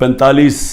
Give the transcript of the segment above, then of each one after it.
45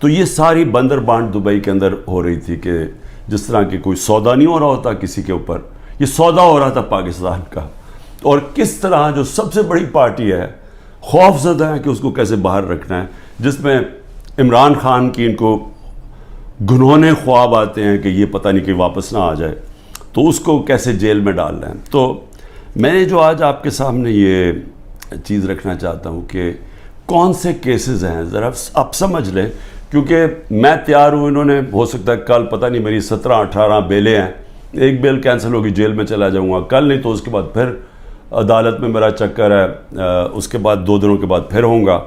تو یہ ساری بندر بانٹ دبئی کے اندر ہو رہی تھی کہ جس طرح کہ کوئی سودا نہیں ہو رہا ہوتا کسی کے اوپر، یہ سودا ہو رہا تھا پاکستان کا، اور کس طرح جو سب سے بڑی پارٹی ہے خوف زدہ ہے کہ اس کو کیسے باہر رکھنا ہے، جس میں عمران خان کی ان کو گنہونے خواب آتے ہیں کہ یہ پتہ نہیں کہ واپس نہ آ جائے، تو اس کو کیسے جیل میں ڈال رہے ہیں۔ تو میں جو آج آپ کے سامنے یہ چیز رکھنا چاہتا ہوں کہ کون سے کیسز ہیں، ذرا آپ سمجھ لیں، کیونکہ میں تیار ہوں، انہوں نے ہو سکتا ہے کل پتہ نہیں میری 17-18 بیلیں ہیں، ایک بیل کینسل ہوگی جیل میں چلا جاؤں گا، کل نہیں تو اس کے بعد پھر عدالت میں میرا چکر ہے، اس کے بعد 2 دنوں کے بعد پھر ہوں گا،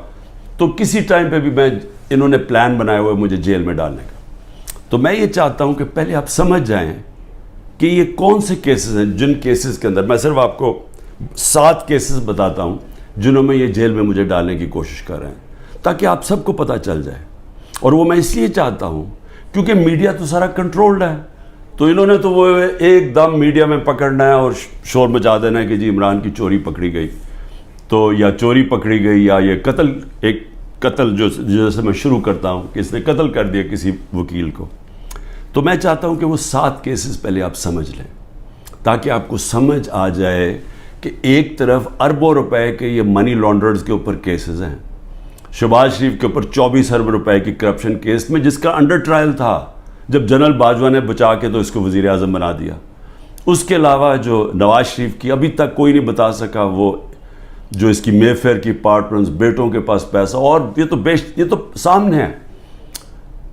تو کسی ٹائم پہ بھی انہوں نے پلان بنایا ہوا ہے مجھے جیل میں ڈالنے کا۔ تو میں یہ چاہتا ہوں کہ پہلے آپ سمجھ جائیں کہ یہ کون سے کیسز ہیں، جن کیسز کے اندر میں صرف آپ کو 7 کیسز بتاتا ہوں جنہوں میں یہ جیل میں مجھے ڈالنے کی کوشش کر رہے ہیں، تاکہ آپ سب کو پتہ چل جائے۔ اور وہ میں اس لیے چاہتا ہوں کیونکہ میڈیا تو سارا کنٹرولڈ ہے، تو انہوں نے تو وہ ایک دم میڈیا میں پکڑنا ہے اور شور مچا دینا ہے کہ جی عمران کی چوری پکڑی گئی، تو یا چوری پکڑی گئی یا یہ ایک قتل جیسے میں شروع کرتا ہوں کہ اس نے قتل کر دیا کسی وکیل کو۔ تو میں چاہتا ہوں کہ وہ 7 کیسز پہلے آپ سمجھ لیں تاکہ آپ کو سمجھ آ جائے کہ ایک طرف اربوں روپے کے یہ منی لانڈررز کے اوپر کیسز ہیں، شہباز شریف کے اوپر 24 ارب روپے کی کرپشن کیس میں جس کا انڈر ٹرائل تھا، جب جنرل باجوہ نے بچا کے تو اس کو وزیر اعظم بنا دیا۔ اس کے علاوہ جو نواز شریف کی ابھی تک کوئی نہیں بتا سکا، وہ جو اس کی مے فیئر کی پارٹنرز، بیٹوں کے پاس پیسہ، اور یہ تو سامنے ہے،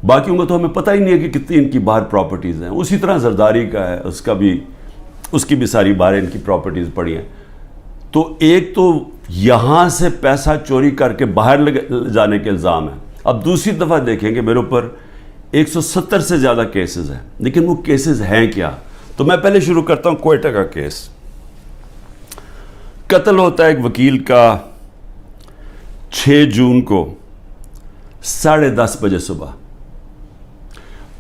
باقیوں کا تو ہمیں پتہ ہی نہیں ہے کہ کتنی ان کی باہر پراپرٹیز ہیں۔ اسی طرح زرداری کا ہے، اس کی بھی ساری باہر ان کی پراپرٹیز پڑی ہیں۔ تو ایک تو یہاں سے پیسہ چوری کر کے باہر جانے کے الزام ہیں۔ اب دوسری دفعہ دیکھیں کہ میرے اوپر 170 سے زیادہ کیسز ہیں، لیکن وہ کیسز ہیں کیا؟ تو میں پہلے شروع کرتا ہوں کوئٹہ کا کیس۔ قتل ہوتا ہے ایک وکیل کا 6 جون کو 10:30 بجے صبح۔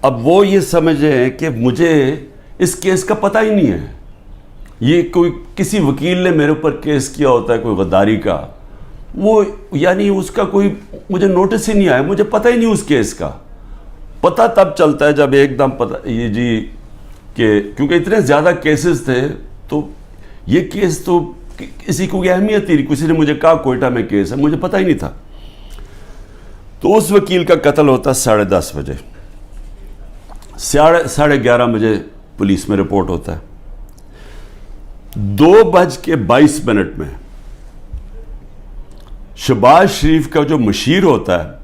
اب وہ یہ سمجھیں کہ مجھے اس کیس کا پتہ ہی نہیں ہے، یہ کوئی کسی وکیل نے میرے اوپر کیس کیا ہوتا ہے کوئی غداری کا، وہ یعنی اس کا کوئی مجھے نوٹس ہی نہیں آیا، مجھے پتہ ہی نہیں اس کیس کا۔ پتہ تب چلتا ہے جب ایک دم پتہ یہ جی کہ کیونکہ اتنے زیادہ کیسز تھے، تو یہ کیس تو کسی کو اہمیت ہی نہیں، کسی نے مجھے کہا کوئٹہ میں کیس ہے، مجھے پتہ ہی نہیں تھا۔ تو اس وکیل کا قتل ہوتا 10:30 بجے، 11:30 بجے پولیس میں رپورٹ ہوتا ہے۔ 2:22 میں شہباز شریف کا جو مشیر ہوتا ہے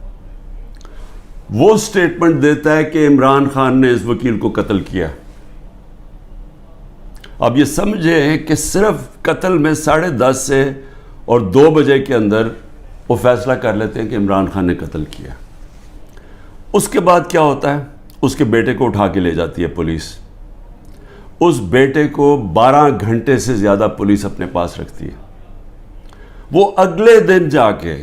وہ سٹیٹمنٹ دیتا ہے کہ عمران خان نے اس وکیل کو قتل کیا۔ اب یہ سمجھیں کہ صرف قتل میں 10:30 سے اور 2 بجے کے اندر وہ فیصلہ کر لیتے ہیں کہ عمران خان نے قتل کیا۔ اس کے بعد کیا ہوتا ہے؟ اس کے بیٹے کو اٹھا کے لے جاتی ہے پولیس۔ اس بیٹے کو 12 گھنٹے سے زیادہ پولیس اپنے پاس رکھتی ہے۔ وہ اگلے دن جا کے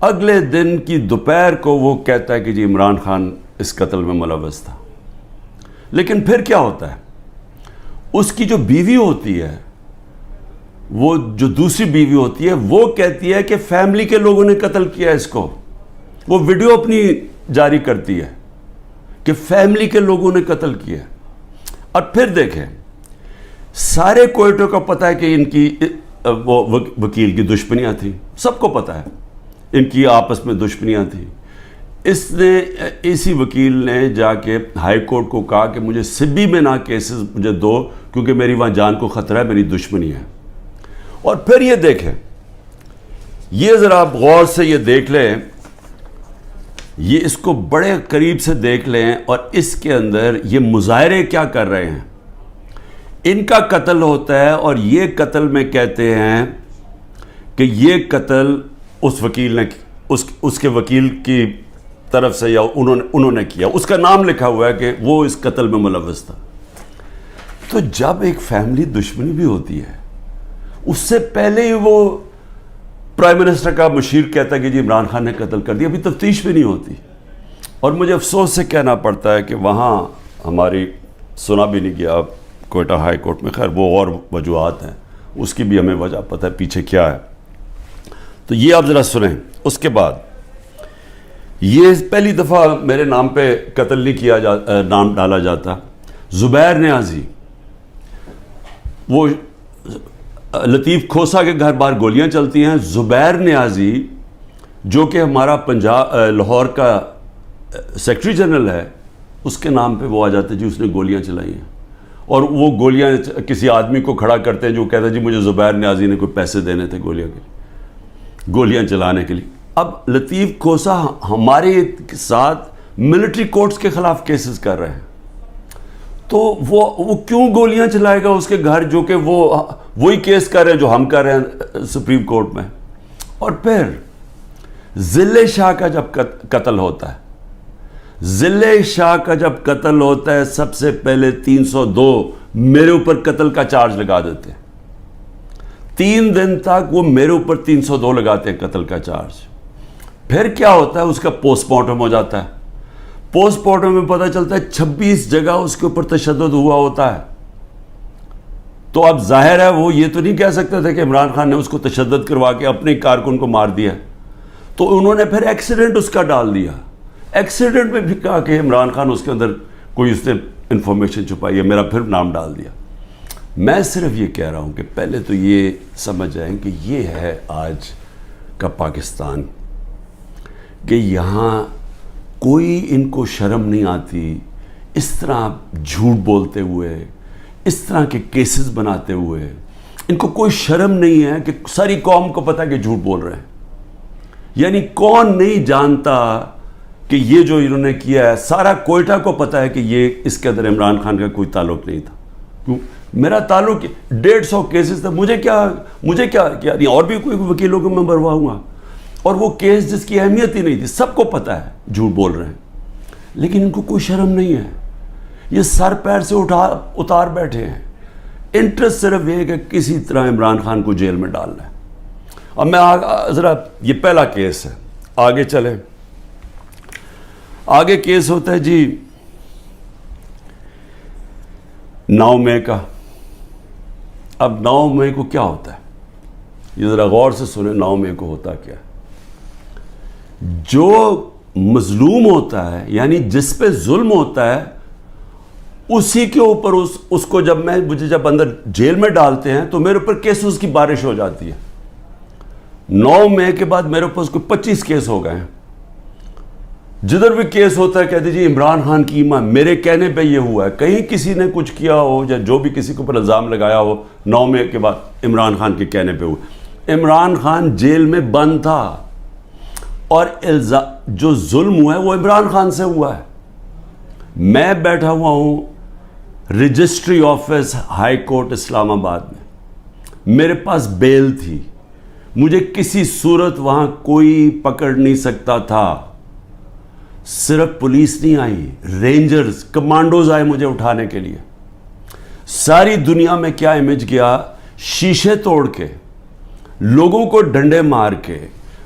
اگلے دن کی دوپہر کو وہ کہتا ہے کہ جی عمران خان اس قتل میں ملوث تھا۔ لیکن پھر کیا ہوتا ہے؟ اس کی جو بیوی ہوتی ہے، وہ جو دوسری بیوی ہوتی ہے، وہ کہتی ہے کہ فیملی کے لوگوں نے قتل کیا اس کو۔ وہ ویڈیو اپنی جاری کرتی ہے کہ فیملی کے لوگوں نے قتل کیا۔ اور پھر دیکھیں، سارے کوئٹوں کا پتہ ہے کہ ان کی وہ وکیل کی دشمنیاں تھیں، سب کو پتہ ہے ان کی آپس میں دشمنیاں تھیں۔ اسی وکیل نے جا کے ہائی کورٹ کو کہا کہ مجھے سبی میں نہ کیسز مجھے دو، کیونکہ میری وہاں جان کو خطرہ ہے، میری دشمنی ہے۔ اور پھر یہ دیکھیں، یہ ذرا آپ غور سے یہ دیکھ لیں، یہ اس کو بڑے قریب سے دیکھ لیں، اور اس کے اندر یہ مظاہرے کیا کر رہے ہیں۔ ان کا قتل ہوتا ہے، اور یہ قتل میں کہتے ہیں کہ یہ قتل اس وکیل نے اس کے وکیل کی طرف سے یا انہوں نے کیا، اس کا نام لکھا ہوا ہے کہ وہ اس قتل میں ملوث تھا۔ تو جب ایک فیملی دشمنی بھی ہوتی ہے، اس سے پہلے ہی وہ پرائم منسٹر کا مشیر کہتا ہے کہ جی عمران خان نے قتل کر دیا، ابھی تفتیش بھی نہیں ہوتی۔ اور مجھے افسوس سے کہنا پڑتا ہے کہ وہاں ہماری سنا بھی نہیں گیا کوئٹہ ہائی کورٹ میں، خیر وہ اور وجوہات ہیں، اس کی بھی ہمیں وجہ پتہ ہے پیچھے کیا ہے۔ تو یہ آپ ذرا سنیں۔ اس کے بعد یہ پہلی دفعہ میرے نام پہ قتل نہیں کیا نام ڈالا جاتا. زبیر نیازی، وہ لطیف کھوسا کے گھر باہر گولیاں چلتی ہیں. زبیر نیازی جو کہ ہمارا لاہور کا سیکرٹری جنرل ہے، اس کے نام پہ وہ آ جاتے جی اس نے گولیاں چلائی ہیں. اور وہ گولیاں کسی آدمی کو کھڑا کرتے ہیں جو کہتا ہے جی مجھے زبیر نیازی نے کوئی پیسے دینے تھے گولیاں چلانے کے لیے. اب لطیف کھوسا ہمارے ساتھ ملٹری کورٹس کے خلاف کیسز کر رہے ہیں، تو وہ کیوں گولیاں چلائے گا اس کے گھر، جو کہ وہی کیس کر رہے ہیں جو ہم کر رہے ہیں سپریم کورٹ میں. اور پھر ضلع شاہ کا جب قتل ہوتا ہے، ضلع شاہ کا جب قتل ہوتا ہے، سب سے پہلے 302 میرے اوپر قتل کا چارج لگا دیتے ہیں. 3 دن تک وہ میرے اوپر 302 لگاتے ہیں قتل کا چارج. پھر کیا ہوتا ہے، اس کا پوسٹ مارٹم ہو جاتا ہے. پوسٹ مارٹم میں پتہ چلتا ہے 26 جگہ اس کے اوپر تشدد ہوا ہوتا ہے. تو اب ظاہر ہے وہ یہ تو نہیں کہہ سکتے تھے کہ عمران خان نے اس کو تشدد کروا کے اپنے کارکن کو مار دیا، تو انہوں نے پھر ایکسیڈنٹ اس کا ڈال دیا. ایکسیڈنٹ میں بھی کہا کہ عمران خان اس کے اندر کوئی اس نے انفارمیشن چھپائی ہے، میرا پھر نام ڈال دیا. میں صرف یہ کہہ رہا ہوں کہ پہلے تو یہ سمجھ جائیں کہ یہ ہے آج کا پاکستان، کہ یہاں کوئی ان کو شرم نہیں آتی اس طرح جھوٹ بولتے ہوئے، اس طرح کے کیسز بناتے ہوئے. ان کو کوئی شرم نہیں ہے کہ ساری قوم کو پتہ ہے کہ جھوٹ بول رہے ہیں. یعنی کون نہیں جانتا کہ یہ جو انہوں نے کیا ہے، سارا کوئٹہ کو پتہ ہے کہ یہ اس کے اندر عمران خان کا کوئی تعلق نہیں تھا. کیوں؟ میرا تعلق 150 کیسز تھا، مجھے کیا نہیں، اور بھی کوئی وکیلوں کو میں مرواؤں گا. اور وہ کیس جس کی اہمیت ہی نہیں تھی، سب کو پتہ ہے جھوٹ بول رہے ہیں، لیکن ان کو کوئی شرم نہیں ہے. یہ سر پیر سے اتار بیٹھے ہیں. انٹرسٹ صرف یہ کہ کسی طرح عمران خان کو جیل میں ڈالنا ہے. اب میں ذرا، یہ پہلا کیس ہے، آگے چلیں. آگے کیس ہوتا ہے جی 9 مئی کا. اب 9 مئی کو کیا ہوتا ہے، یہ ذرا غور سے سنیں. 9 مئی کو ہوتا کیا ہے؟ جو مظلوم ہوتا ہے، یعنی جس پہ ظلم ہوتا ہے، اسی کے اوپر اس کو مجھے جب اندر جیل میں ڈالتے ہیں تو میرے اوپر کیسز کی بارش ہو جاتی ہے. 9 مئی کے بعد میرے اوپر 25 کیس ہو گئے ہیں. جدھر بھی کیس ہوتا ہے کہتے جی عمران خان کی ایمان، میرے کہنے پہ یہ ہوا ہے. کہیں کسی نے کچھ کیا ہو یا جو بھی کسی کے اوپر الزام لگایا ہو 9 مئی کے بعد عمران خان کے کہنے پہ ہوا. عمران خان جیل میں بند تھا اور جو ظلم ہوا ہے وہ عمران خان سے ہوا ہے. میں بیٹھا ہوا ہوں رجسٹری آفس ہائی کورٹ اسلام آباد میں، میرے پاس بیل تھی، مجھے کسی صورت وہاں کوئی پکڑ نہیں سکتا تھا. صرف پولیس نہیں آئی، رینجرز، کمانڈوز آئے مجھے اٹھانے کے لیے. ساری دنیا میں کیا امیج گیا، شیشے توڑ کے، لوگوں کو ڈنڈے مار کے،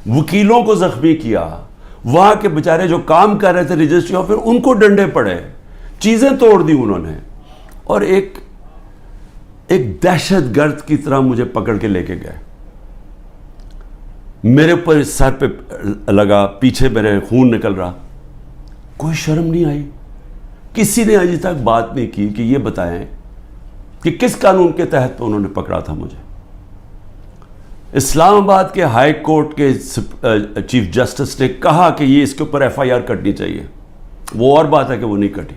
وکیلوں کو زخمی کیا. وہاں کے بیچارے جو کام کر رہے تھے رجسٹری آفس، ان کو ڈنڈے پڑے، چیزیں توڑ دی انہوں نے. اور ایک دہشت گرد کی طرح مجھے پکڑ کے لے کے گئے. میرے اوپر سر پہ لگا، پیچھے میرے خون نکل رہا. کوئی شرم نہیں آئی. کسی نے ابھی تک بات نہیں کی کہ یہ بتائیں کہ کس قانون کے تحت انہوں نے پکڑا تھا مجھے. اسلام آباد کے ہائی کورٹ کے چیف جسٹس نے کہا کہ یہ اس کے اوپر ایف آئی آر کٹنی چاہیے. وہ اور بات ہے کہ وہ نہیں کٹی.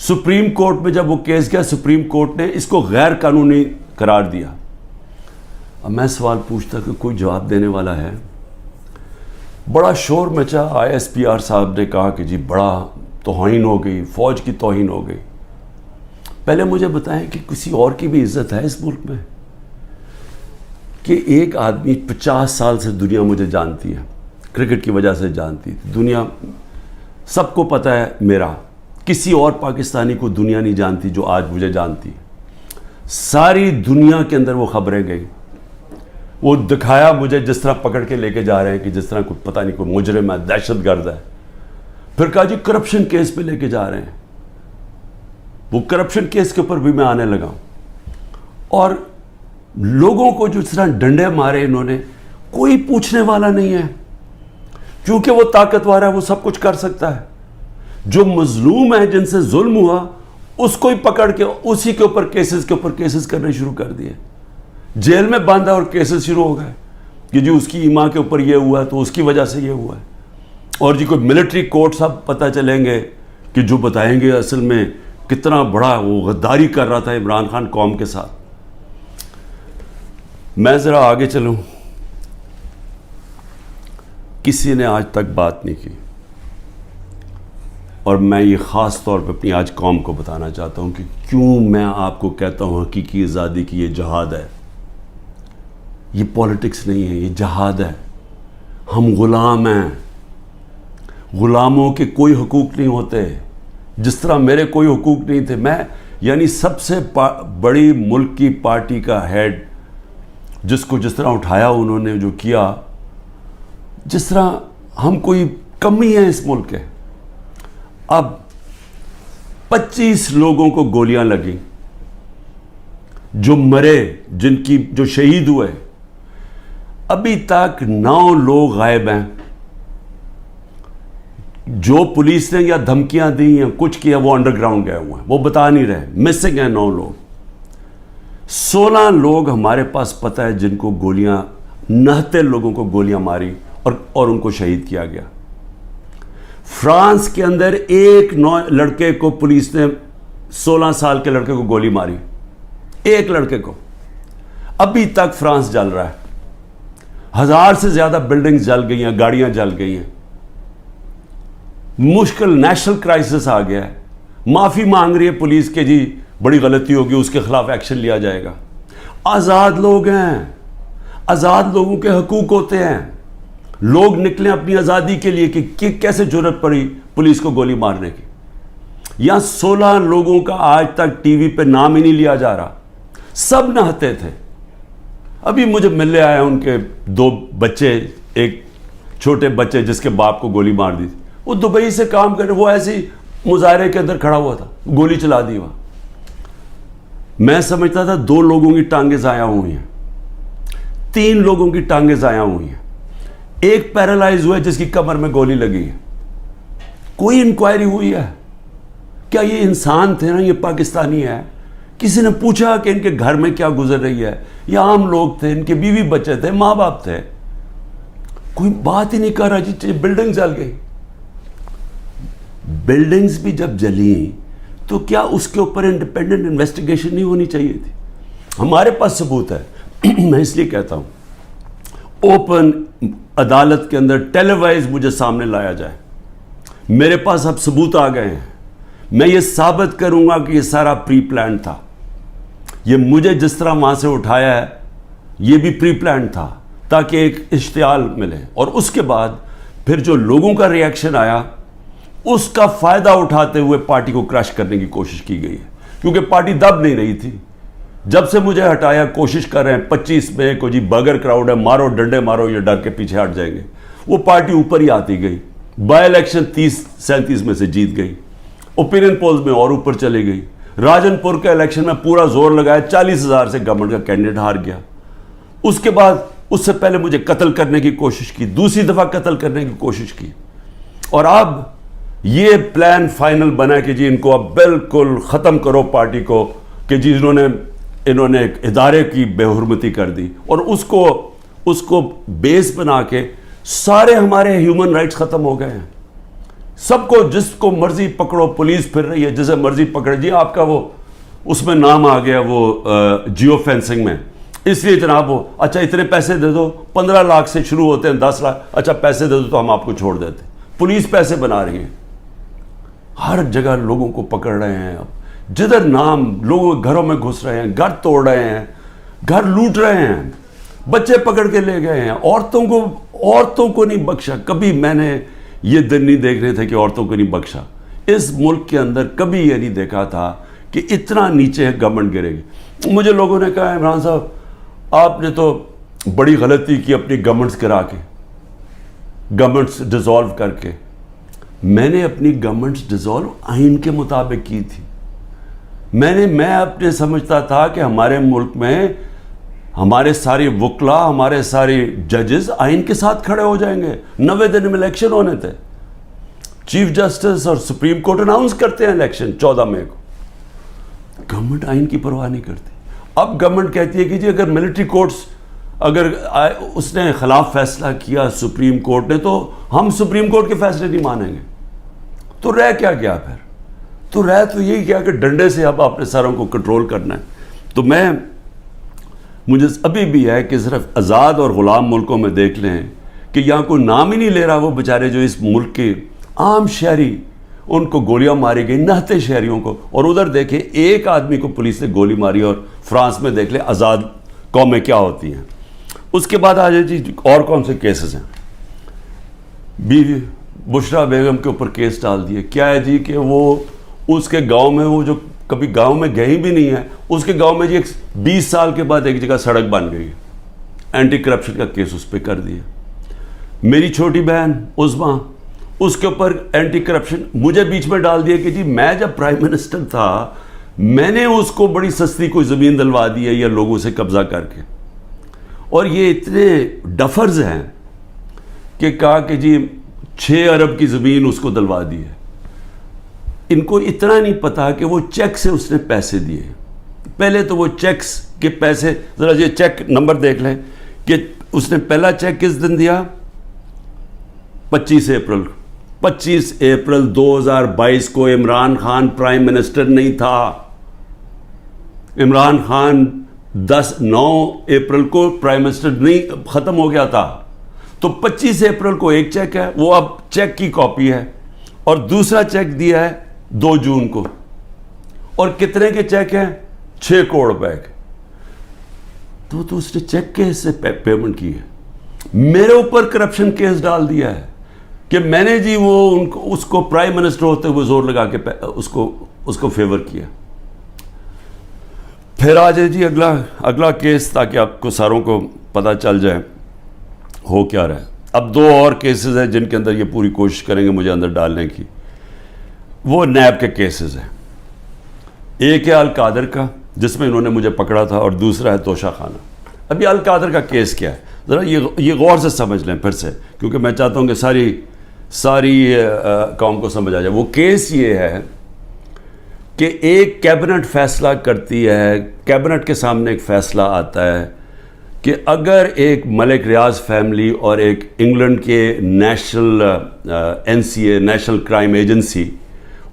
سپریم کورٹ میں جب وہ کیس گیا، سپریم کورٹ نے اس کو غیر قانونی قرار دیا. اب میں سوال پوچھتا کہ کوئی جواب دینے والا ہے؟ بڑا شور مچا. آئی ایس پی آر صاحب نے کہا کہ جی بڑا توہین ہو گئی، فوج کی توہین ہو گئی. پہلے مجھے بتائیں کہ کسی اور کی بھی عزت ہے اس ملک میں؟ کہ ایک آدمی 50 سال سے دنیا مجھے جانتی ہے، کرکٹ کی وجہ سے جانتی تھی. دنیا سب کو پتہ ہے میرا، کسی اور پاکستانی کو دنیا نہیں جانتی جو آج مجھے جانتی. ساری دنیا کے اندر وہ خبریں گئی. وہ دکھایا مجھے جس طرح پکڑ کے لے کے جا رہے ہیں کہ جس طرح کوئی پتہ نہیں کوئی مجرم ہے، دہشت گرد ہے. پھر کہا جی کرپشن کیس پہ لے کے جا رہے ہیں. وہ کرپشن کیس کے اوپر بھی میں آنے لگا ہوں. اور لوگوں کو جو اس طرح ڈنڈے مارے انہوں نے، کوئی پوچھنے والا نہیں ہے. کیونکہ وہ طاقتور ہے, وہ سب کچھ کر سکتا ہے. جو مظلوم ہے, جن سے ظلم ہوا, اس کو ہی پکڑ کے اسی کے اوپر کیسز کرنے شروع کر دیے. جیل میں باندھا اور کیسز شروع ہو گئے کہ جی اس کی ماں کے اوپر یہ ہوا ہے تو اس کی وجہ سے یہ ہوا ہے. اور جی کوئی ملٹری کورٹ صاحب پتہ چلیں گے کہ جو بتائیں گے اصل میں کتنا بڑا وہ غداری کر رہا تھا عمران خان قوم کے ساتھ. میں ذرا آگے چلوں. کسی نے آج تک بات نہیں کی, اور میں یہ خاص طور پہ اپنی آج قوم کو بتانا چاہتا ہوں کہ کیوں میں آپ کو کہتا ہوں حقیقی آزادی کی یہ جہاد ہے. یہ پولیٹکس نہیں ہے, یہ جہاد ہے. ہم غلام ہیں. غلاموں کے کوئی حقوق نہیں ہوتے. جس طرح میرے کوئی حقوق نہیں تھے, میں یعنی سب سے بڑی ملک کی پارٹی کا ہیڈ, جس کو جس طرح اٹھایا انہوں نے, جو کیا, جس طرح ہم کوئی کمی ہے اس ملک کے. اب 25 لوگوں کو گولیاں لگیں, جو مرے, جو شہید ہوئے, ابھی تک 9 لوگ غائب ہیں. جو پولیس نے یا دھمکیاں دی ہیں, کچھ کیا, وہ انڈر گراؤنڈ گئے ہوئے ہیں, وہ بتا نہیں رہے. مسنگ ہیں 9 لوگ. 16 لوگ ہمارے پاس پتہ ہے جن کو گولیاں, 69 لوگوں کو گولیاں ماری اور ان کو شہید کیا گیا. فرانس کے اندر ایک لڑکے کو پولیس نے 16 سال کے لڑکے کو گولی ماری, ایک لڑکے کو. ابھی تک فرانس جل رہا ہے. 1000 سے زیادہ بلڈنگز جل گئی ہیں, گاڑیاں جل گئی ہیں. مشکل نیشنل کرائسس آ گیا ہے. معافی مانگ رہی ہے پولیس کے, جی بڑی غلطی ہوگی, اس کے خلاف ایکشن لیا جائے گا. آزاد لوگ ہیں, آزاد لوگوں کے حقوق ہوتے ہیں. لوگ نکلیں اپنی آزادی کے لیے کہ کیسے جرأت پڑی پولیس کو گولی مارنے کی. یہاں 16 لوگوں کا آج تک ٹی وی پہ نام ہی نہیں لیا جا رہا. سب نہتے تھے. ابھی مجھے ملنے آئے ان کے 2 بچے, ایک چھوٹے بچے جس کے باپ کو گولی مار دی تھی, وہ دبئی سے کام کرے, وہ ایسے ہی مظاہرے کے اندر کھڑا ہوا تھا, گولی چلا دی وہاں. میں سمجھتا تھا 2 لوگوں کی ٹانگیں ضائع ہوئی ہیں, 3 لوگوں کی ٹانگیں ضائع ہوئی ہیں. ایک پیرالائز ہوا ہے جس کی کمر میں گولی لگی ہے. کوئی انکوائری ہوئی ہے کیا یہ انسان تھے نا, یہ پاکستانی ہے؟ کسی نے پوچھا کہ ان کے گھر میں کیا گزر رہی ہے؟ یہ عام لوگ تھے, ان کے بیوی بچے تھے, ماں باپ تھے. کوئی بات ہی نہیں کر رہا. جی بلڈنگ جل گئی. بلڈنگز بھی جب جلیں تو کیا اس کے اوپر انڈیپینڈنٹ انویسٹیگیشن نہیں ہونی چاہیے تھی؟ ہمارے پاس ثبوت ہے. میں اس لیے کہتا ہوں اوپن عدالت کے اندر ٹیلی وائز مجھے سامنے لایا جائے. میرے پاس اب ثبوت آ گئے ہیں. میں یہ ثابت کروں گا کہ یہ سارا پری پلان تھا. یہ مجھے جس طرح وہاں سے اٹھایا ہے یہ بھی پری پلان تھا تاکہ ایک اشتعال ملے. اور اس کے بعد پھر جو لوگوں کا ری ایکشن آیا اس کا فائدہ اٹھاتے ہوئے پارٹی کو کرش کرنے کی کوشش کی گئی ہے. کیونکہ پارٹی دب نہیں رہی تھی. جب سے مجھے ہٹایا کوشش کر رہے ہیں 25 مئی کو, جی بگر کراؤڈ ہے, مارو ڈنڈے مارو, یہ ڈر کے پیچھے ہٹ جائیں گے. وہ پارٹی اوپر ہی آتی گئی. بائی الیکشن 30-37 میں سے جیت گئی. اوپینین پولز میں اور اوپر چلی گئی. راجن پور کے الیکشن میں پورا زور لگایا, 40,000 سے گورنمنٹ کا کینڈیڈیٹ ہار گیا. اس کے بعد اس سے پہلے مجھے قتل کرنے کی کوشش کی, دوسری دفعہ قتل کرنے کی کوشش کی. اور اب یہ پلان فائنل بنا کہ جی ان کو اب بالکل ختم کرو پارٹی کو, کہ جی انہوں نے ایک ادارے کی بے حرمتی کر دی. اور اس کو بیس بنا کے سارے ہمارے ہیومن رائٹس ختم ہو گئے ہیں. سب کو جس کو مرضی پکڑو, پولیس پھر رہی ہے جسے مرضی پکڑے. جی آپ کا وہ اس میں نام آ گیا وہ جیو فینسنگ میں, اس لیے جناب وہ اچھا اتنے پیسے دے دو, 15 لاکھ سے شروع ہوتے ہیں, 10 لاکھ, اچھا پیسے دے دو تو ہم آپ کو چھوڑ دیتے. پولیس پیسے بنا رہی ہے. ہر جگہ لوگوں کو پکڑ رہے ہیں. اب جدھر نام لوگوں کے گھروں میں گھس رہے ہیں, گھر توڑ رہے ہیں, گھر لوٹ رہے ہیں, بچے پکڑ کے لے گئے ہیں. عورتوں کو نہیں بخشا. کبھی میں نے یہ دن نہیں دیکھ رہے تھے کہ عورتوں کو نہیں بخشا. اس ملک کے اندر کبھی یہ نہیں دیکھا تھا کہ اتنا نیچے گورنمنٹ گرے گی. مجھے لوگوں نے کہا عمران صاحب آپ نے تو بڑی غلطی کی اپنی گورنمنٹس گرا کے, گورنمنٹس ڈیزالو کر کے. میں نے اپنی گورنمنٹس ڈیزالو آئین کے مطابق کی تھی. میں اپنے سمجھتا تھا کہ ہمارے ملک میں ہمارے سارے وکلا, ہمارے سارے ججز آئین کے ساتھ کھڑے ہو جائیں گے. 90 دن میں الیکشن ہونے تھے. چیف جسٹس اور سپریم کورٹ اناؤنس کرتے ہیں الیکشن 14 مئی کو. گورنمنٹ آئین کی پرواہ نہیں کرتی. اب گورنمنٹ کہتی ہے کہ جی اگر ملٹری کورٹس اگر اس نے خلاف فیصلہ کیا سپریم کورٹ نے, تو ہم سپریم کورٹ کے فیصلے نہیں مانیں گے. تو رہ کیا گیا پھر؟ تو رہ تو یہی کیا کہ ڈنڈے سے اب اپنے سروں کو کنٹرول کرنا ہے. تو مجھے ابھی بھی ہے کہ صرف آزاد اور غلام ملکوں میں دیکھ لیں کہ یہاں کوئی نام ہی نہیں لے رہا وہ بیچارے جو اس ملک کے عام شہری, ان کو گولیاں ماری گئی, نہتے شہریوں کو. اور ادھر دیکھیں ایک آدمی کو پولیس نے گولی ماری, اور فرانس میں دیکھ لیں آزاد قومیں کیا ہوتی ہیں. اس کے بعد آ جائے جی اور کون سے کیسز ہیں. بیوی بشرا بیگم کے اوپر کیس ڈال دیے. کیا ہے جی کہ وہ اس کے گاؤں میں, وہ جو کبھی گاؤں میں گئی بھی نہیں ہے, اس کے گاؤں میں جی 20 سال کے بعد ایک جگہ سڑک بن گئی. اینٹی کرپشن کا کیس اس پہ کر دیا. میری چھوٹی بہن عظما, اس کے اوپر اینٹی کرپشن مجھے بیچ میں ڈال دیا کہ جی میں جب پرائم منسٹر تھا میں نے اس کو بڑی سستی کوئی زمین دلوا دی ہے یا لوگوں سے قبضہ کر کے. اور یہ اتنے ڈفرز ہیں کہ کہا کہ جی 6 ارب کی زمین اس کو دلوا دی ہے. ان کو اتنا نہیں پتا کہ وہ چیک سے اس نے پیسے دیے. پہلے تو وہ چیکس کے پیسے, ذرا یہ چیک نمبر دیکھ لیں کہ اس نے پہلا چیک کس دن دیا, 25 اپریل 2022 کو. عمران خان پرائم منسٹر نہیں تھا. عمران خان 9 اپریل کو پرائم منسٹر نہیں ختم ہو گیا تھا. تو 25 اپریل کو ایک چیک ہے, وہ اب چیک کی کاپی ہے. اور دوسرا چیک دیا ہے 2 جون کو. اور کتنے کے چیک ہیں؟ 6 کروڑ روپے کے. تو اس نے چیک کے سے پیمنٹ کی ہے. میرے اوپر کرپشن کیس ڈال دیا ہے کہ میں نے جی وہ اس کو پرائم منسٹر ہوتے ہوئے زور لگا کے اس کو فیور کیا. پھر آ جائے جی اگلا کیس, تاکہ آپ کو ساروں کو پتہ چل جائے ہو کیا رہا ہے. اب 2 اور کیسز ہیں جن کے اندر یہ پوری کوشش کریں گے مجھے اندر ڈالنے کی. وہ نیب کے کیسز ہیں. ایک ہے القادر کا جس میں انہوں نے مجھے پکڑا تھا, اور دوسرا ہے توشہ خانہ. ابھی القادر کا کیس کیا ہے ذرا یہ غور سے سمجھ لیں پھر سے, کیونکہ میں چاہتا ہوں کہ ساری قوم کو سمجھ آ جائے. وہ کیس یہ ہے کہ ایک کیبنٹ فیصلہ کرتی ہے, کیبنٹ کے سامنے ایک فیصلہ آتا ہے کہ اگر ایک ملک ریاض فیملی اور ایک انگلینڈ کے national NCA national crime agency,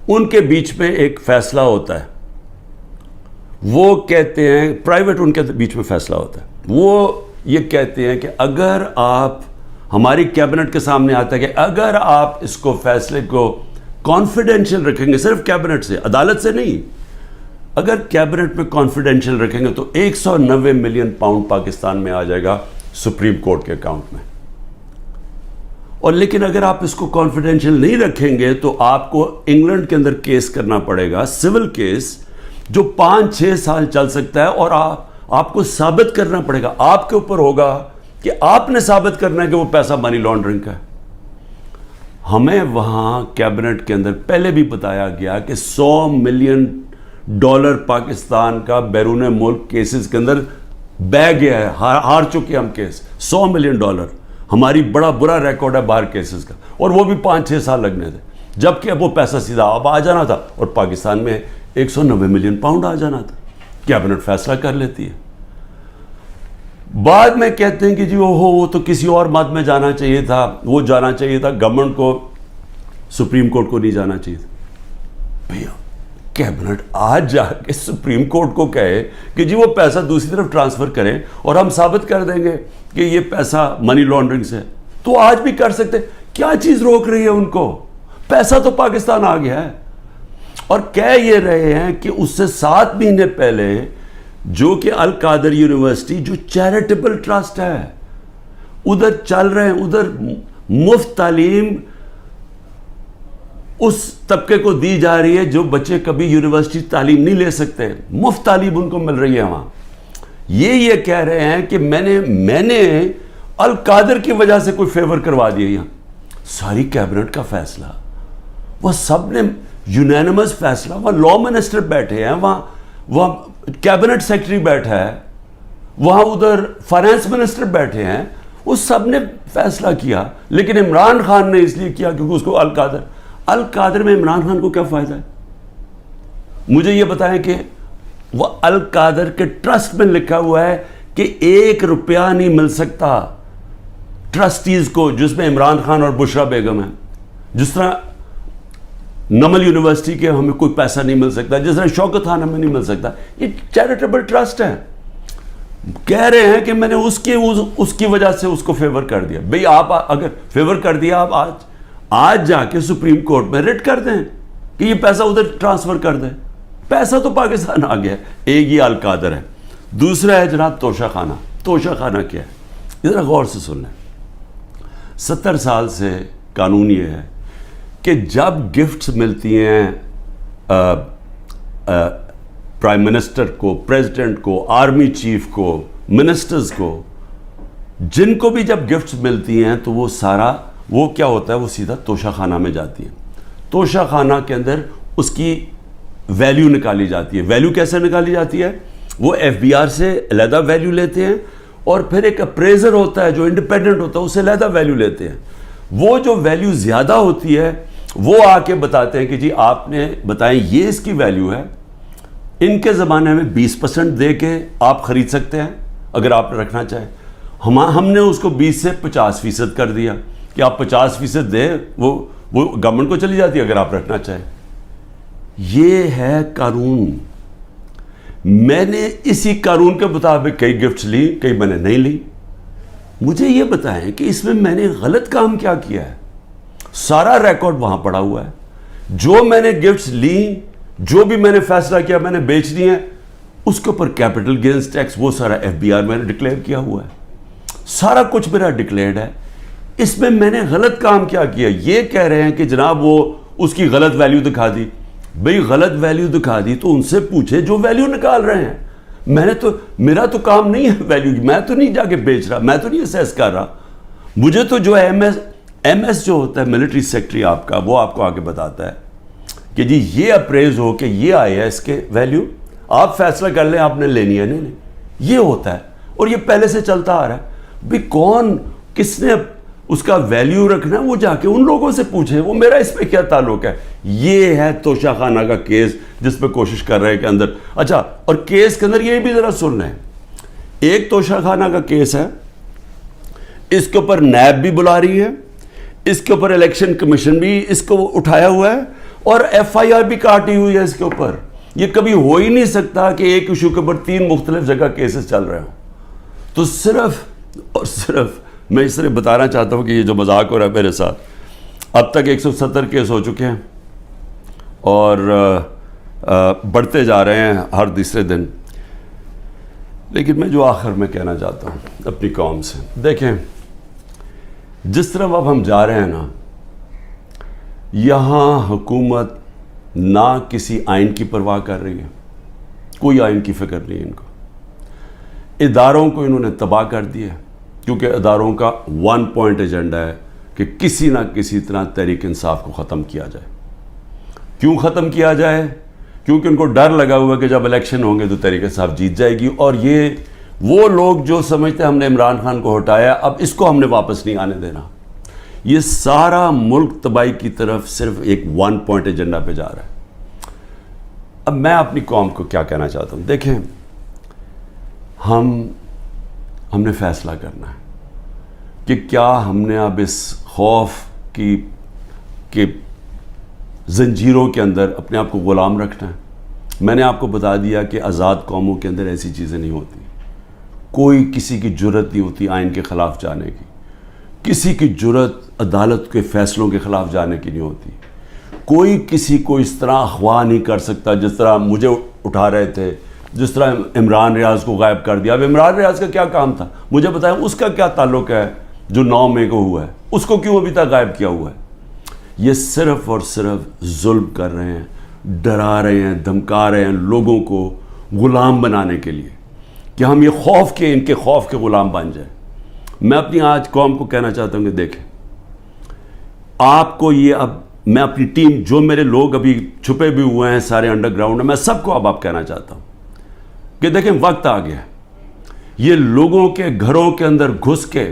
ان کے بیچ میں ایک فیصلہ ہوتا ہے. وہ کہتے ہیں پرائیویٹ, ان کے بیچ میں فیصلہ ہوتا ہے. وہ یہ کہتے ہیں کہ اگر آپ, ہماری کیبنٹ کے سامنے آتا ہے کہ اگر آپ اس کو فیصلے کو کانفیڈینشیل رکھیں گے, صرف کیبنٹ سے, عدالت سے نہیں, اگر کیبنٹ میں کانفیڈینشیل رکھیں گے تو 190 ملین پاؤنڈ پاکستان میں آ جائے گا سپریم کورٹ کے اکاؤنٹ میں. اور لیکن اگر آپ اس کو کانفیڈینشیل نہیں رکھیں گے تو آپ کو انگلینڈ کے اندر کیس کرنا پڑے گا, سول کیس, جو 5-6 سال چل سکتا ہے. اور آپ کو ثابت کرنا پڑے گا, آپ کے اوپر ہوگا کہ آپ نے ثابت کرنا ہے کہ وہ پیسہ منی لانڈرنگ کا ہے. ہمیں وہاں کیبنٹ کے اندر پہلے بھی بتایا گیا کہ $100 ملین پاکستان کا بیرون ملک کیسز کے اندر بہ گیا ہے, ہار چکے ہم کیس. $100 ملین, ہماری بڑا برا ریکارڈ ہے باہر کیسز کا, اور وہ بھی 5-6 سال لگنے تھے, جبکہ اب وہ پیسہ سیدھا اب آ جانا تھا, اور پاکستان میں 190 ملین پاؤنڈ آ جانا تھا. کیبنٹ فیصلہ کر لیتی ہے. بعد میں کہتے ہیں کہ جی وہ تو کسی اور مد میں جانا چاہیے تھا, وہ جانا چاہیے تھا گورنمنٹ کو, سپریم کورٹ کو نہیں جانا چاہیے تھا. بھیا کیبنٹ آج جا کے سپریم کورٹ کو کہے کہ جی وہ پیسہ دوسری طرف ٹرانسفر کریں اور ہم ثابت کر دیں گے کہ یہ پیسہ منی لانڈرنگ سے, تو آج بھی کر سکتے. کیا چیز روک رہی ہے ان کو؟ پیسہ تو پاکستان آ گیا ہے. اور کہہ یہ رہے ہیں کہ اس سے 7 مہینے پہلے جو کہ القادر یونیورسٹی جو چیریٹیبل ٹرسٹ ہے, ادھر چل رہے ہیں, ادھر مفت تعلیم اس طبقے کو دی جا رہی ہے جو بچے کبھی یونیورسٹی تعلیم نہیں لے سکتے, مفت تعلیم ان کو مل رہی ہے وہاں. یہ کہہ رہے ہیں کہ میں نے القادر کی وجہ سے کوئی فیور کروا دیا. یہاں ساری کیبنٹ کا فیصلہ, وہ سب نے یونینمس فیصلہ, وہاں لا منسٹر بیٹھے ہیں, وہاں کیبنٹ سیکرٹری بیٹھا ہے, وہاں ادھر فائنانس منسٹر بیٹھے ہیں, اس سب نے فیصلہ کیا, لیکن عمران خان نے اس لیے کیا کیونکہ اس کو القادر میں عمران خان کو کیا فائدہ ہے؟ مجھے یہ بتائیں کہ وہ القادر کے ٹرسٹ میں لکھا ہوا ہے کہ 1 روپیہ نہیں مل سکتا ٹرسٹیز کو, جس میں عمران خان اور بشرا بیگم ہیں. جس طرح نمل یونیورسٹی کے ہمیں کوئی پیسہ نہیں مل سکتا, جس طرح شوکت خان ہمیں نہیں مل سکتا. یہ چیریٹیبل ٹرسٹ ہے. کہہ رہے ہیں کہ میں نے اس کی وجہ سے اس کو فیور کر دیا. بھئی آپ اگر فیور کر دیا, آپ آج جا کے سپریم کورٹ میں ریٹ کر دیں کہ یہ پیسہ ادھر ٹرانسفر کر دیں. پیسہ تو پاکستان آ گیا. ایک یہ القادر ہے. دوسرا ہے جناب توشہ خانہ. توشہ خانہ کیا ہے؟ ذرا غور سے سن لیں. 70 سال سے قانون یہ ہے کہ جب گفٹس ملتی ہیں پرائم منسٹر کو, پریزیڈنٹ کو, آرمی چیف کو, منسٹرز کو, جن کو بھی جب گفٹس ملتی ہیں تو وہ کیا ہوتا ہے, وہ سیدھا توشہ خانہ میں جاتی ہیں. توشہ خانہ کے اندر اس کی ویلیو نکالی جاتی ہے. ویلیو کیسے نکالی جاتی ہے؟ وہ FBR سے علیحدہ ویلیو لیتے ہیں, اور پھر ایک اپریزر ہوتا ہے جو انڈیپینڈنٹ ہوتا ہے, اسے علیحدہ ویلیو لیتے ہیں. وہ جو ویلیو زیادہ ہوتی ہے وہ آ کے بتاتے ہیں کہ جی آپ نے بتائیں یہ اس کی ویلیو ہے, ان کے زمانے میں 20% دے کے آپ خرید سکتے ہیں اگر آپ رکھنا چاہیں. ہم نے اس کو 20 سے 50% کر دیا کہ آپ 50% دیں, وہ گورنمنٹ کو چلی جاتی ہے اگر آپ رکھنا چاہیں. یہ ہے قانون. میں نے اسی قانون کے مطابق کئی گفٹس لی, کئی میں نے نہیں لی. مجھے یہ بتائیں کہ اس میں نے غلط کام کیا کیا ہے؟ سارا ریکارڈ وہاں پڑا ہوا ہے. جو میں نے گفٹس لی, جو بھی میں نے فیصلہ کیا میں نے بیچ دی ہیں, اس کے اوپر کیپٹل گینز ٹیکس وہ سارا FBR میں نے ڈکلیئر کیا ہوا ہے. سارا کچھ میرا ڈکلیئرڈ ہے. اس میں نے غلط کام کیا کیا؟ یہ کہہ رہے ہیں کہ جناب وہ اس کی غلط ویلیو دکھا دی. بھئی غلط ویلیو دکھا دی تو ان سے پوچھے جو ویلیو نکال رہے ہیں. میرا تو کام نہیں ہے ویلیو کی, میں تو نہیں جا کے بیچ رہا, میں تو نہیں اسیس کر رہا. مجھے تو جو ہے MS جو ہوتا ہے ملٹری سیکٹری آپ کا, وہ آپ کو آگے بتاتا ہے کہ جی یہ اپریز ہو کہ یہ آئے ہے اس کے ویلیو, آپ فیصلہ کر لیں آپ نے لینی ہے نہیں. یہ ہوتا ہے اور یہ پہلے سے چلتا آ رہا ہے. بھی کون کس نے اس کا ویلیو رکھنا ہے وہ جا کے ان لوگوں سے پوچھیں, وہ میرا اس پہ کیا تعلق ہے. یہ ہے توشہ خانہ کا کیس جس پہ کوشش کر رہے ہیں کہ اندر. اچھا, اور کیس کے اندر یہ بھی ذرا سن لیں. ایک توشہ خانہ کا کیس ہے, اس کے اوپر نیب بھی بلا رہی ہے, اس کے اوپر الیکشن کمیشن بھی اس کو اٹھایا ہوا ہے, اور FIR بھی کاٹی ہوئی ہے اس کے اوپر. یہ کبھی ہو ہی نہیں سکتا کہ ایک ایشو کے اوپر 3 مختلف جگہ کیسز چل رہے ہوں. تو صرف اور صرف میں اس طرح بتانا چاہتا ہوں کہ یہ جو مذاق ہو رہا ہے میرے ساتھ, اب تک 170 کیس ہو چکے ہیں اور بڑھتے جا رہے ہیں ہر تیسرے دن. لیکن میں جو آخر میں کہنا چاہتا ہوں اپنی قوم سے, دیکھیں جس طرح اب ہم جا رہے ہیں نا, یہاں حکومت نہ کسی آئین کی پرواہ کر رہی ہے, کوئی آئین کی فکر نہیں ان کو. اداروں کو انہوں نے تباہ کر دیا ہے, کیونکہ اداروں کا 1 پوائنٹ ایجنڈا ہے کہ کسی نہ کسی طرح تحریک انصاف کو ختم کیا جائے. کیوں ختم کیا جائے؟ کیونکہ ان کو ڈر لگا ہوا ہے کہ جب الیکشن ہوں گے تو تحریک انصاف جیت جائے گی, اور یہ وہ لوگ جو سمجھتے ہیں ہم نے عمران خان کو ہٹایا اب اس کو ہم نے واپس نہیں آنے دینا. یہ سارا ملک تباہی کی طرف صرف ایک 1 پوائنٹ ایجنڈا پہ جا رہا ہے. اب میں اپنی قوم کو کیا کہنا چاہتا ہوں, دیکھیں ہم نے فیصلہ کرنا ہے کہ کیا ہم نے اب اس خوف کی زنجیروں کے اندر اپنے آپ کو غلام رکھنا ہے. میں نے آپ کو بتا دیا کہ آزاد قوموں کے اندر ایسی چیزیں نہیں ہوتی. کوئی کسی کی جرت نہیں ہوتی آئین کے خلاف جانے کی, کسی کی جرت عدالت کے فیصلوں کے خلاف جانے کی نہیں ہوتی. کوئی کسی کو اس طرح اغوا نہیں کر سکتا جس طرح مجھے اٹھا رہے تھے, جس طرح عمران ریاض کو غائب کر دیا. اب عمران ریاض کا کیا کام تھا مجھے بتائیں, اس کا کیا تعلق ہے جو 9 مئی کو ہوا ہے, اس کو کیوں ابھی تک غائب کیا ہوا ہے؟ یہ صرف اور صرف ظلم کر رہے ہیں, ڈرا رہے ہیں, دھمکا رہے ہیں لوگوں کو غلام بنانے کے لیے کہ ہم یہ خوف کے ان کے خوف کے غلام بن جائیں. میں اپنی آج قوم کو کہنا چاہتا ہوں کہ دیکھیں آپ کو یہ, اب میں اپنی ٹیم جو میرے لوگ ابھی چھپے بھی ہوئے ہیں سارے انڈر گراؤنڈ میں سب کو اب آپ کہنا چاہتا ہوں کہ دیکھیں وقت آ گیا. یہ لوگوں کے گھروں کے اندر گھس کے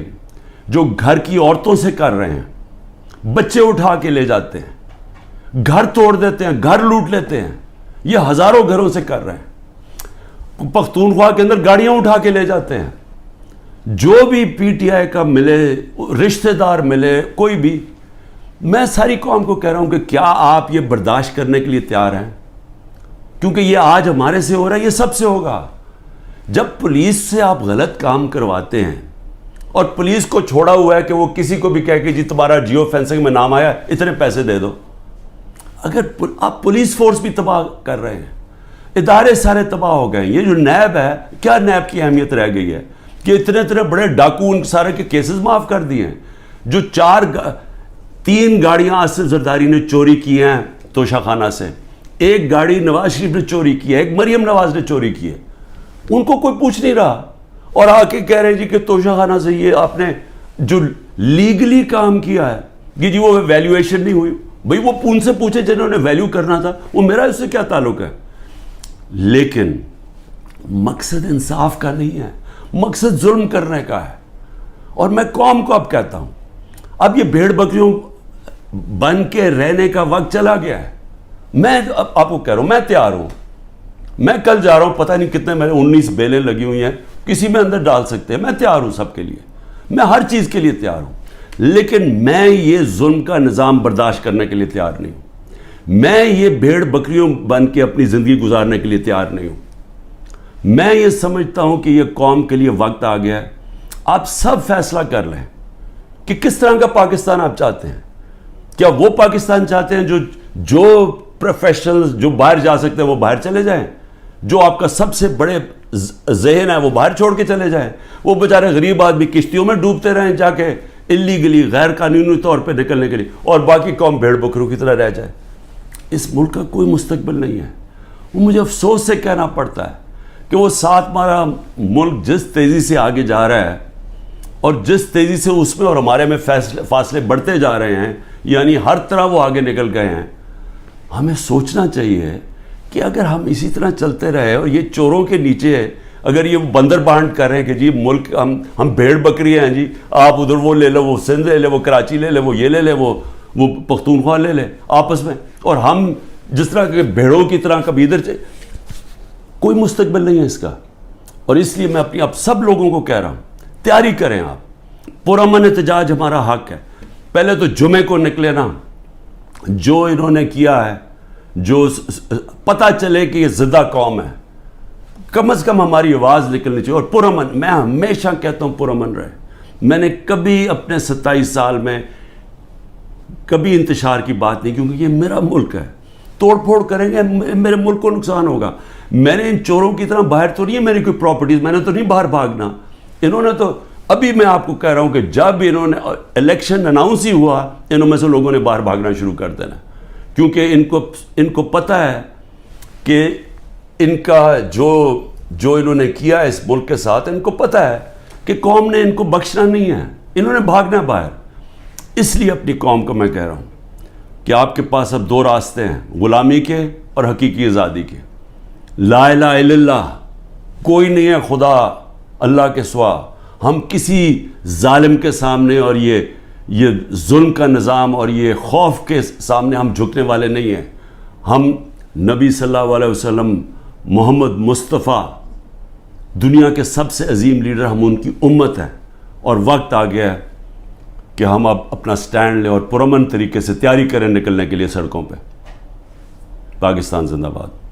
جو گھر کی عورتوں سے کر رہے ہیں، بچے اٹھا کے لے جاتے ہیں، گھر توڑ دیتے ہیں، گھر لوٹ لیتے ہیں، یہ ہزاروں گھروں سے کر رہے ہیں۔ پختونخوا کے اندر گاڑیاں اٹھا کے لے جاتے ہیں۔ جو بھی پی ٹی آئی کا ملے، رشتہ دار ملے، کوئی بھی، میں ساری قوم کو کہہ رہا ہوں کہ کیا آپ یہ برداشت کرنے کے لیے تیار ہیں؟ کیونکہ یہ آج ہمارے سے ہو رہا ہے، یہ سب سے ہوگا۔ جب پولیس سے آپ غلط کام کرواتے ہیں اور پولیس کو چھوڑا ہوا ہے کہ وہ کسی کو بھی کہہ کہ جی تمہارا جیو فینسنگ میں نام آیا، اتنے پیسے دے دو، اگر آپ پولیس فورس بھی تباہ کر رہے ہیں، ادارے سارے تباہ ہو گئے ہیں۔ یہ جو نیب ہے، کیا نیب کی اہمیت رہ گئی ہے کہ اتنے بڑے ڈاکو ان سارے کے کیسز معاف کر دیے ہیں؟ جو 3 گاڑیاں آصف زرداری نے چوری کی ہیں توشہ خانہ سے، 1 گاڑی نواز شریف نے چوری کی ہے، 1 مریم نواز نے چوری کی ہے، ان کو کوئی پوچھ نہیں رہا، اور آ کے کہہ رہے جی کہ توشہ خانہ سے یہ آپ نے جو لیگلی کام کیا ہے کہ جی وہ ویلیویشن نہیں ہوئی۔ بھئی وہ ان سے پوچھے جنہوں نے ویلیو کرنا تھا، وہ میرا اس سے کیا تعلق ہے؟ لیکن مقصد انصاف کا نہیں ہے، مقصد ظلم کرنے کا ہے۔ اور میں قوم کو اب کہتا ہوں، اب یہ بھیڑ بکریوں بن کے رہنے کا وقت چلا گیا ہے۔ میں آپ کو کہہ رہا ہوں، میں تیار ہوں، میں کل جا رہا ہوں، پتہ نہیں کتنے میں 19 بیلیں لگی ہوئی ہیں، کسی میں اندر ڈال سکتے ہیں، میں تیار ہوں سب کے لیے، میں ہر چیز کے لیے تیار ہوں، لیکن میں یہ ظلم کا نظام برداشت کرنے کے لیے تیار نہیں ہوں۔ میں یہ بھیڑ بکریوں بن کے اپنی زندگی گزارنے کے لیے تیار نہیں ہوں۔ میں یہ سمجھتا ہوں کہ یہ قوم کے لیے وقت آ گیا ہے، آپ سب فیصلہ کر لیں کہ کس طرح کا پاکستان آپ چاہتے ہیں۔ کیا وہ پاکستان چاہتے ہیں جو پروفیشنل جو باہر جا سکتے ہیں وہ باہر چلے جائیں، جو آپ کا سب سے بڑے ذہن ہے وہ باہر چھوڑ کے چلے جائیں، وہ بیچارے غریب آدمی کشتیوں میں ڈوبتے رہیں جا کے اللیگلی غیر قانونی طور پہ نکلنے کے لیے، اور باقی قوم بھیڑ بکروں کی طرح رہ جائے؟ اس ملک کا کوئی مستقبل نہیں ہے۔ وہ مجھے افسوس سے کہنا پڑتا ہے کہ وہ ساتھ ہمارا ملک جس تیزی سے آگے جا رہا ہے اور جس تیزی سے اس میں اور ہمارے میں فاصلے بڑھتے جا رہے ہیں، یعنی ہر طرح وہ آگے نکل گئے ہیں، ہمیں سوچنا چاہیے کہ اگر ہم اسی طرح چلتے رہے اور یہ چوروں کے نیچے اگر یہ بندر بانٹ کر رہے ہیں کہ جی ملک ہم بھیڑ بکری ہیں، جی آپ ادھر وہ لے لو، وہ سندھ لے لے، وہ کراچی لے لے، وہ یہ لے لے، وہ پختونخوا لے لے آپس میں، اور ہم جس طرح کے بھیڑوں کی طرح کبھی ادھر کوئی مستقبل نہیں ہے اس کا۔ اور اس لیے میں اپنی اب سب لوگوں کو کہہ رہا ہوں، تیاری کریں آپ، پرامن احتجاج ہمارا حق ہے۔ پہلے تو جمعے کو نکلے نا، جو انہوں نے کیا ہے، جو پتہ چلے کہ یہ زندہ قوم ہے، کم از کم ہماری آواز نکلنی چاہیے، اور پرامن، میں ہمیشہ کہتا ہوں پرامن رہے۔ میں نے کبھی اپنے 27 سال میں کبھی انتشار کی بات نہیں، کیونکہ یہ میرا ملک ہے، توڑ پھوڑ کریں گے میرے ملک کو نقصان ہوگا۔ میں نے ان چوروں کی طرح باہر تو نہیں ہے میری کوئی پراپرٹیز، میں نے تو نہیں باہر بھاگنا۔ انہوں نے تو ابھی میں آپ کو کہہ رہا ہوں کہ جب انہوں نے الیکشن اناؤنس ہی ہوا، انہوں میں سے لوگوں نے باہر بھاگنا شروع کر دینا، کیونکہ ان کو پتہ ہے کہ ان کا جو انہوں نے کیا ہے اس ملک کے ساتھ، ان کو پتہ ہے کہ قوم نے ان کو بخشنا نہیں ہے، انہوں نے بھاگنا باہر۔ اس لیے اپنی قوم کو میں کہہ رہا ہوں کہ آپ کے پاس اب 2 راستے ہیں، غلامی کے اور حقیقی آزادی کے۔ لا الہ الا اللہ، کوئی نہیں ہے خدا اللہ کے سوا۔ ہم کسی ظالم کے سامنے اور یہ ظلم کا نظام اور یہ خوف کے سامنے ہم جھکنے والے نہیں ہیں۔ ہم نبی صلی اللہ علیہ وسلم، محمد مصطفیٰ، دنیا کے سب سے عظیم لیڈر، ہم ان کی امت ہیں، اور وقت آ گیا ہے کہ ہم اب اپنا سٹینڈ لیں اور پرامن طریقے سے تیاری کریں نکلنے کے لیے سڑکوں پہ۔ پاکستان زندہ باد۔